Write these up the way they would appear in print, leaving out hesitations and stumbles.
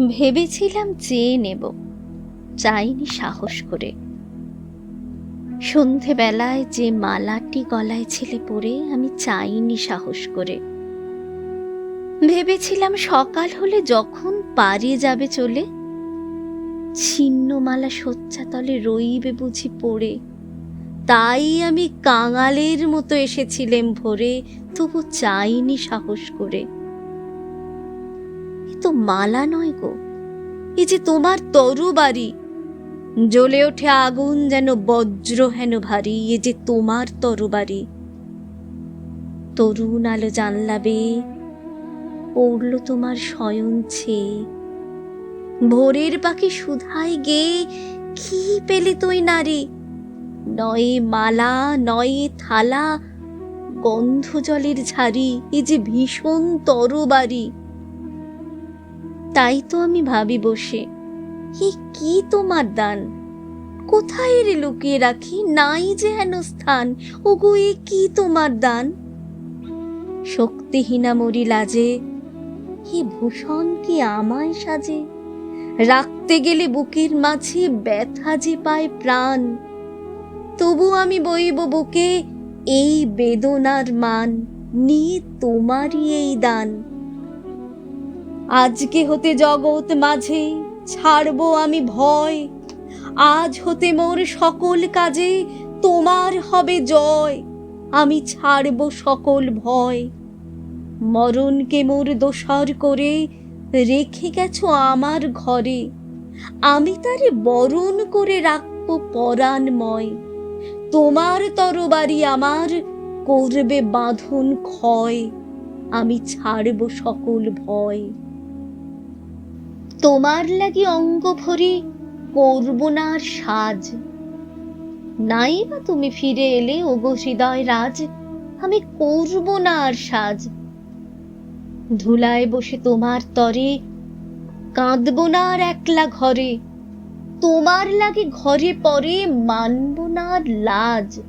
ভেবেছিলাম চেয়ে নেব, চাইনি সাহস করে। সন্ধেবেলায় যে মালাটি গলায় ছিলে পরে আমি চাইনি সাহস করে। ভেবেছিলাম সকাল হলে যখন পারে যাবে চলে, ছিন্ন মালা শয্যাতলে রইবে বুঝি পড়ে। তাই আমি কাঙালের মতো এসেছিলেম ভোরে, তবু চাইনি সাহস করে। এ তো মালা নয় গো, এ যে তোমার তরবারি। জ্বলে ওঠে আগুন যেন বজ্র হেন ভারী, এ যে তোমার তরবারি। তরুণ আলো জানলা বেয়ে পড়ল তোমার শয়ন ছেয়ে। ভোরের পাখি সুধাই গেয়ে কি পেলে তুই নারী? নয়ে মালা, নয়ে থালা, গন্ধ জলের ঝাড়ি, এ যে ভীষণ তরবারি। তাই তো আমি ভাবি বসে, এ কি তোমার দান? কোথায় রে লুকিয়ে রাখি, নাই যে হেন স্থান। ওগো এ কি তোমার দান? শক্তিহীনা মরি লাজে, হে ভূষণ কি আমায় সাজে? রাখতে গেলে বুকের মাঝে ব্যথা যে পায় প্রাণ। তবু আমি বইব বুকে এই বেদনার মান, নিয়ে তোমারই এই দান। আজকে হতে জগৎ মাঝে ছাড়বো আমি ভয়। আজ হতে মোর সকল কাজে তোমার হবে জয়। আমি ছাড়বো সকল ভয়। মরণকে মোর দোসর করে রেখে গেছো আমার ঘরে। আমি তারে বরণ করে রাখবো পরাণময়। তোমার তরবারি আমার করবে বাঁধন ক্ষয়। আমি ছাড়বো সকল ভয়। তোমার লাগি অঙ্গ ভরি করব না আর সাজ। নাই বা তুমি ফিরে এলে ওগো হৃদয় রাজ, আমি করব না আর সাজ। ধুলায় বসে তোমার তরে কাঁদব না আর একলা ঘরে। তোমার লাগে ঘরে পরে মানব না আর লাজ।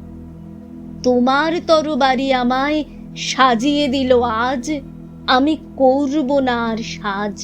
তোমার তরবারি আমায় সাজিয়ে দিল আজ, আমি করব না আর সাজ।